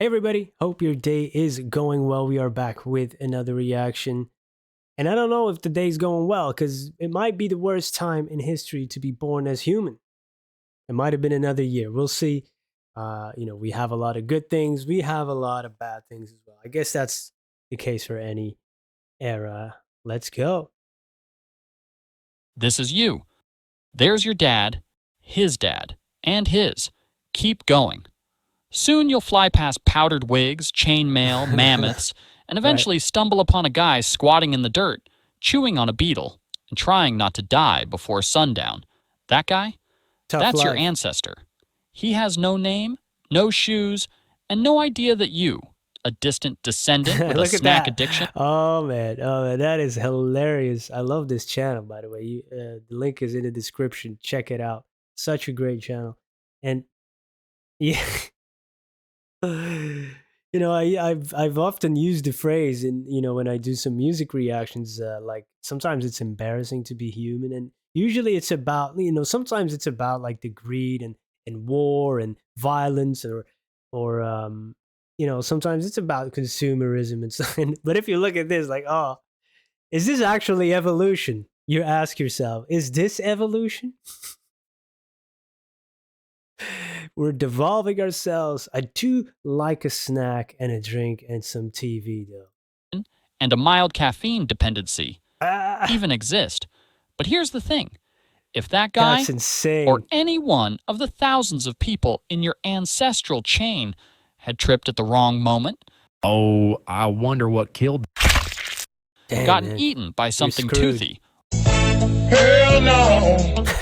Hey everybody, hope your day is going well. We are back with another reaction. And I don't know if the day's going well because it might be the worst time in history to be born as human. It might have been another year. We'll see. We have a lot of good things, we have a lot of bad things as well. I guess that's the case for any era. Let's go. This is you. There's your dad, and his. Keep going. Soon you'll fly past powdered wigs, chainmail, mammoths, and Right. eventually stumble upon a guy squatting in the dirt, chewing on a beetle, and trying not to die before sundown. That guy? Tough That's your life. ancestor. He has no name, no shoes, and no idea that you, a distant descendant with a Look at snack that. addiction, Oh man, that is hilarious. I love this channel, by the way. The link is in the description. Check it out. Such a great channel. And yeah, I've often used the phrase, and when I do some music reactions, like sometimes it's embarrassing to be human, and usually it's about sometimes it's about like the greed and war and violence, or sometimes it's about consumerism and stuff. But if you look at this, like, oh, is this actually evolution? You ask yourself, is this evolution? We're devolving ourselves. I do like a snack and a drink and some TV, though. and a mild caffeine dependency Ah, even exist. But here's the thing. If that that's guy, or insane. any one of the thousands of people in your ancestral chain had tripped at the wrong moment, Oh, I wonder what killed. Damn, gotten man. eaten by You're something screwed. toothy,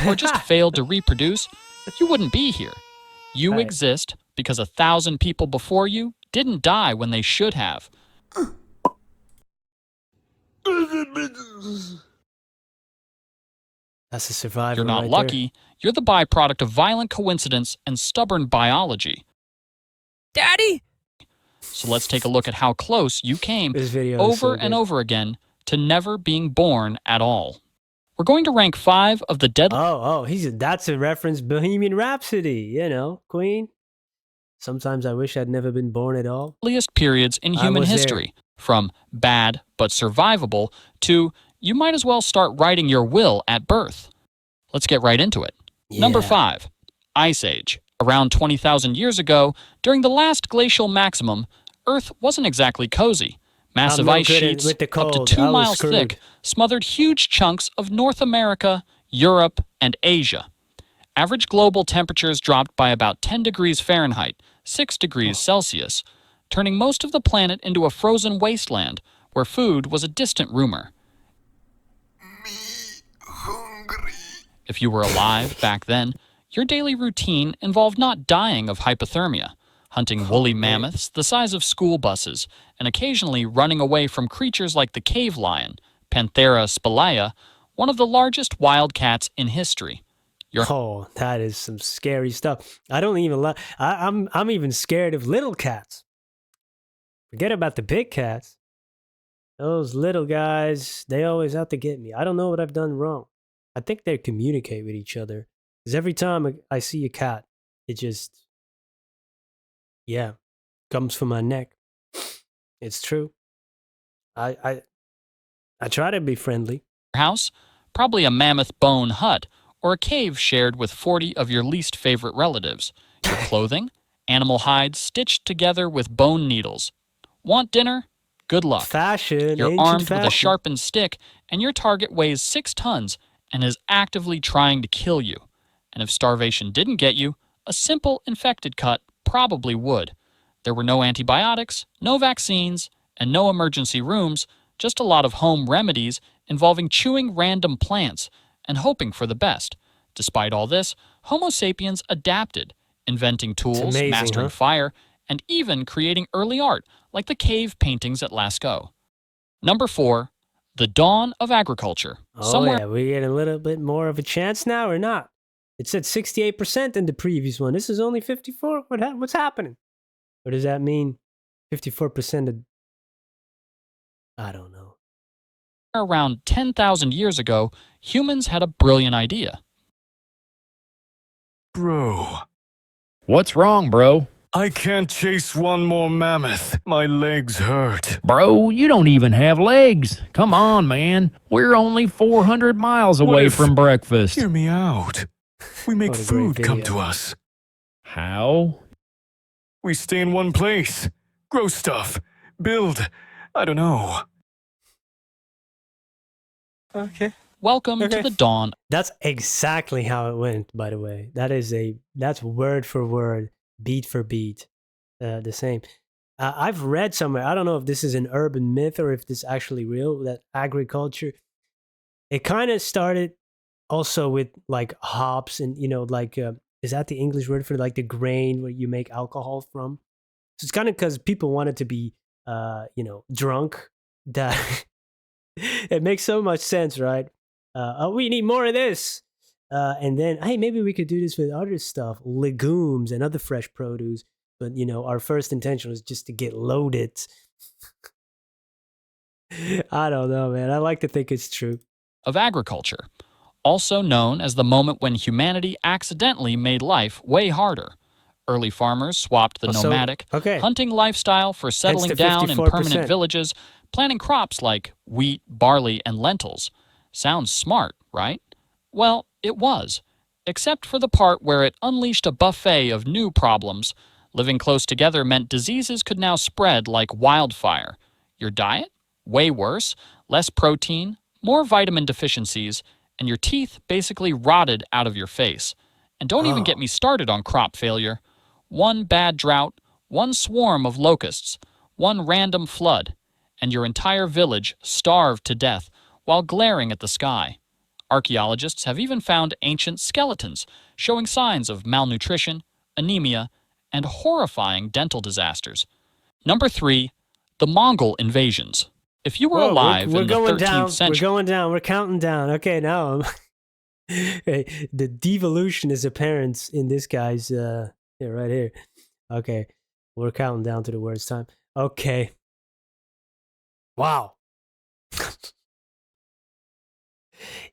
or just failed to reproduce, you wouldn't be here. You Right. exist because 1,000 people before you didn't die when they should have. That's a survivor You're not right there. lucky, you're the byproduct of violent coincidence and stubborn biology. Daddy? So let's take a look at how close you came This video is over so and good. over again to never being born at all. We're going to rank 5 of the That's a reference. Bohemian Rhapsody. Queen. Sometimes I wish I'd never been born at all. deadliest periods in I human was there. history, from bad but survivable to you might as well start writing your will at birth. Let's get right into it. Number Yeah. 5, Ice Age. Around 20,000 years ago, during the last glacial maximum, Earth wasn't exactly cozy. Massive no ice good sheets, with the up to cold. 2 I was miles screwed. thick, smothered huge chunks of North America, Europe, and Asia. Average global temperatures dropped by about 10 degrees Fahrenheit, 6 degrees Celsius, turning most of the planet into a frozen wasteland where food was a distant rumor. If you were alive back then, your daily routine involved not dying of hypothermia, hunting woolly man. mammoths the size of school buses, and occasionally running away from creatures like the cave lion, Panthera spelaea, one of the largest wild cats in history. Oh, that is some scary stuff. I don't even like. I'm even scared of little cats. Forget about the big cats. Those little guys, they always out to get me. I don't know what I've done wrong. I think they communicate with each other. Because every time I see a cat, it just, yeah, comes for my neck. It's true. I I, I try to be friendly. House, probably a mammoth bone hut, or a cave shared with 40 of your least favorite relatives. Your clothing, animal hides stitched together with bone needles. Want dinner? Good luck. Fashion, You're ancient armed with a fashion. sharpened stick, and your target weighs 6 tons and is actively trying to kill you. And if starvation didn't get you, a simple infected cut probably would. There were no antibiotics, no vaccines, and no emergency rooms, just a lot of home remedies involving chewing random plants and hoping for the best. Despite all this, Homo sapiens adapted, inventing It's tools, amazing, mastering huh? fire, and even creating early art like the cave paintings at Lascaux. Number 4, the dawn of agriculture. Oh Somewhere yeah, we get a little bit more of a chance now or not? It said 68% in the previous one. This is only 54. What's happening? What does that mean? 54% of I don't know. around 10,000 years ago, humans had a brilliant idea. Bro. What's wrong, bro? I can't chase one more mammoth. My legs hurt. Bro, you don't even have legs. Come on, man. We're only 400 miles What away if- from breakfast. Hear me out. We make What a great food come video. to us. How? We stay in one place. Grow stuff. Build. I don't know. Okay. Welcome Okay. to the dawn. That's exactly how it went, by the way. That's word for word, beat for beat, the same. I've read somewhere, I don't know if this is an urban myth or if this is actually real, that agriculture, it kind of started also with like hops and, like, is that the English word for like the grain where you make alcohol from? So it's kind of because people wanted to be, drunk, that it makes so much sense, right? Oh, we need more of this. And then, hey, maybe we could do this with other stuff, legumes and other fresh produce. But, our first intention was just to get loaded. I don't know, man. I like to think it's true. Of agriculture, also known as the moment when humanity accidentally made life way harder. Early farmers swapped the Oh, so- nomadic, okay. hunting lifestyle for settling the down in 54%. permanent villages, planting crops like wheat, barley, and lentils. Sounds smart, right? Well, it was, except for the part where it unleashed a buffet of new problems. Living close together meant diseases could now spread like wildfire. Your diet? Way worse. Less protein, more vitamin deficiencies, and your teeth basically rotted out of your face. And don't even Oh. get me started on crop failure. One bad drought, one swarm of locusts, one random flood, and your entire village starved to death while glaring at the sky. Archaeologists have even found ancient skeletons showing signs of malnutrition, anemia, and horrifying dental disasters. Number 3, the Mongol invasions. If you were Whoa, alive we're in the going 13th down. century, We're going down. We're counting down. Okay, now hey, the devolution is apparent in this guy's right here. Okay, we're counting down to the worst time. Okay. Wow.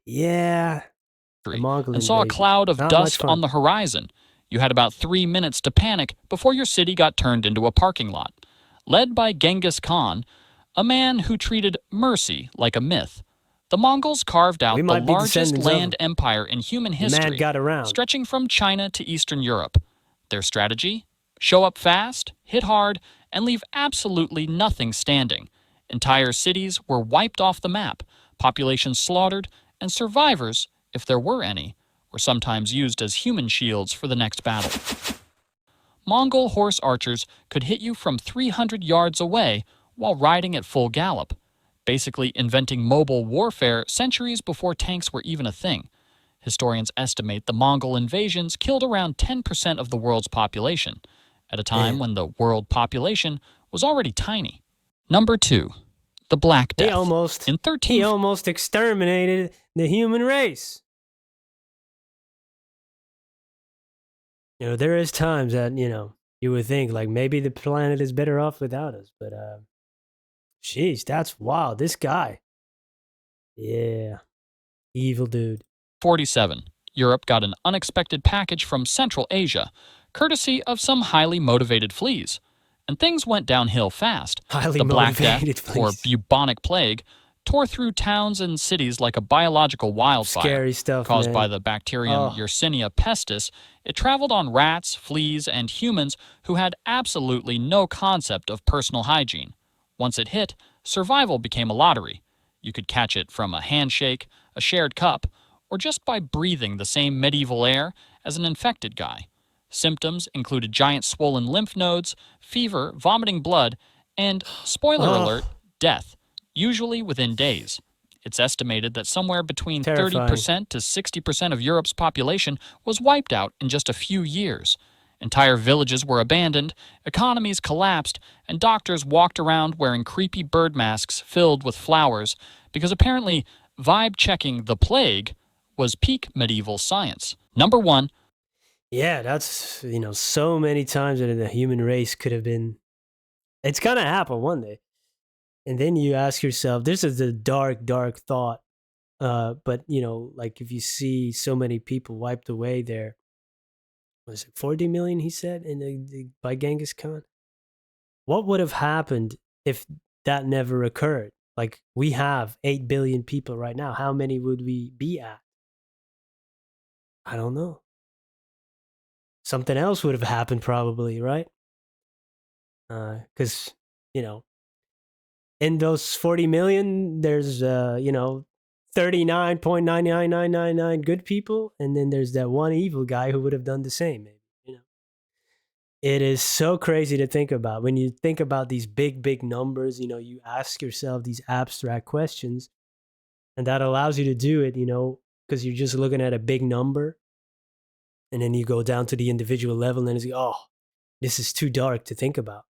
Yeah. The Mongol and saw a invasion. cloud of Not much dust fun. on the horizon. You had about 3 minutes to panic before your city got turned into a parking lot. Led by Genghis Khan, a man who treated mercy like a myth, the Mongols carved out We the might be largest descendants of land him. empire in human The history, man got around. stretching from China to Eastern Europe. Their strategy? Show up fast, hit hard, and leave absolutely nothing standing. Entire cities were wiped off the map, populations slaughtered, and survivors, if there were any, were sometimes used as human shields for the next battle. Mongol horse archers could hit you from 300 yards away while riding at full gallop, basically inventing mobile warfare centuries before tanks were even a thing. Historians estimate the Mongol invasions killed around 10% of the world's population, at a time Man. when the world population was already tiny. Number 2, the Black Death. He almost In 13 he almost exterminated the human race. There is times that, you would think like maybe the planet is better off without us, but jeez, that's wild. This guy. Yeah. Evil dude. 47, Europe got an unexpected package from Central Asia, courtesy of some highly motivated fleas. And things went downhill fast. Highly The Black Death, motivated or fleas. bubonic plague, tore through towns and cities like a biological wildfire. Scary stuff, Caused man. by the bacterium Oh. Yersinia pestis, it traveled on rats, fleas, and humans who had absolutely no concept of personal hygiene. Once it hit, survival became a lottery. You could catch it from a handshake, a shared cup, or just by breathing the same medieval air as an infected guy. Symptoms included giant swollen lymph nodes, fever, vomiting blood, and, spoiler Oh. alert, death, usually within days. It's estimated that somewhere between Terrifying. 30% to 60% of Europe's population was wiped out in just a few years. Entire villages were abandoned, economies collapsed, and doctors walked around wearing creepy bird masks filled with flowers because apparently vibe-checking the plague was peak medieval science. Number 1, Yeah, that's, so many times that the human race could have been. It's going to happen one day. And then you ask yourself, this is a dark, dark thought. But, like if you see so many people wiped away there, was it 40 million, he said, by Genghis Khan? What would have happened if that never occurred? Like, we have 8 billion people right now. How many would we be at? I don't know. Something else would have happened probably, right? Because, you know, in those 40 million, there's, 39.99999 good people. And then there's that one evil guy who would have done the same, maybe, It is so crazy to think about. When you think about these big, big numbers, you ask yourself these abstract questions, and that allows you to do it, because you're just looking at a big number. And then you go down to the individual level and it's like, oh, this is too dark to think about.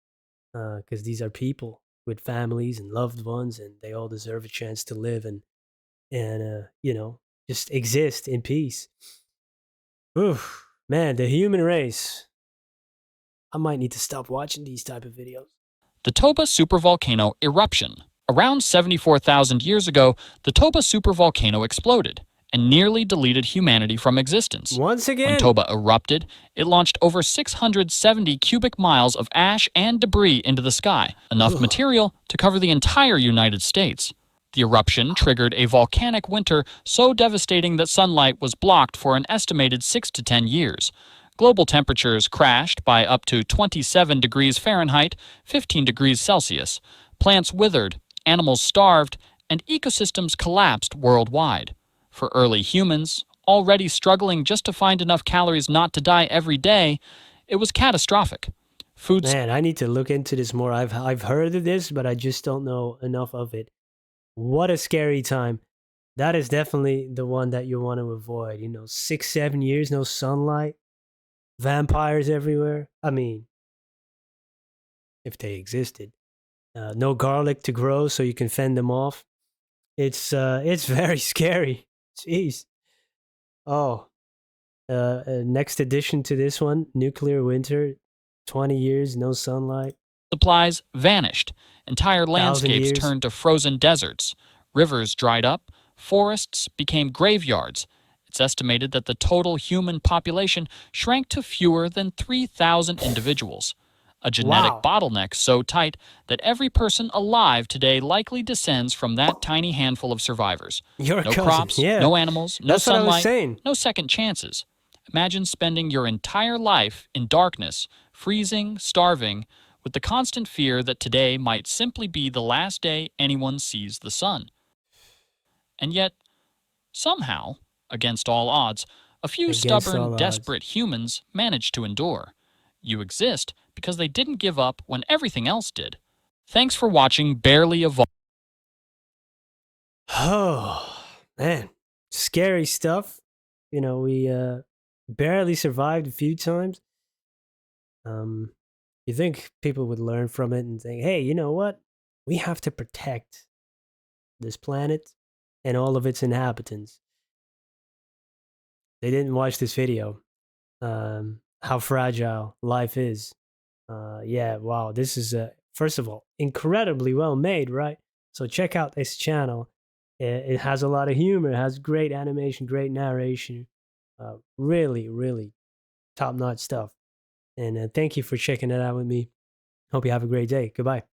Because these are people with families and loved ones, and they all deserve a chance to live and just exist in peace. Oof, man, the human race. I might need to stop watching these type of videos. The Toba supervolcano eruption. Around 74,000 years ago, the Toba supervolcano exploded and nearly deleted humanity from existence. Once again, When Toba erupted, it launched over 670 cubic miles of ash and debris into the sky, enough material to cover the entire United States. The eruption triggered a volcanic winter so devastating that sunlight was blocked for an estimated 6 to 10 years. Global temperatures crashed by up to 27 degrees Fahrenheit, 15 degrees Celsius. Plants withered, animals starved, and ecosystems collapsed worldwide. For early humans, already struggling just to find enough calories not to die every day, it was catastrophic. Man, I need to look into this more. I've heard of this, but I just don't know enough of it. What a scary time. That is definitely the one that you want to avoid. 6, 7 years, no sunlight, vampires everywhere. I mean, if they existed. No garlic to grow so you can fend them off. It's very scary. Jeez. Oh, next addition to this one, nuclear winter, 20 years, no sunlight. Supplies vanished. Entire 1,000 landscapes years. turned to frozen deserts. Rivers dried up. Forests became graveyards. It's estimated that the total human population shrank to fewer than 3,000 individuals. A genetic Wow. bottleneck so tight that every person alive today likely descends from that tiny handful of survivors. Your No cousin, crops, yeah. no animals, no That's what I was sunlight, saying. no second chances. Imagine spending your entire life in darkness, freezing, starving, with the constant fear that today might simply be the last day anyone sees the sun. And yet, somehow, against all odds, a few Against all stubborn, odds. desperate humans managed to endure. You exist because they didn't give up when everything else did. Thanks for watching Barely Evolved. Oh, man. Scary stuff. We barely survived a few times. You think people would learn from it and think, hey, you know what? We have to protect this planet and all of its inhabitants. They didn't watch this video. How fragile life is. Yeah, wow. This is, first of all, incredibly well made, right? So check out this channel. It has a lot of humor. It has great animation, great narration. Really, really top-notch stuff. And thank you for checking it out with me. Hope you have a great day. Goodbye.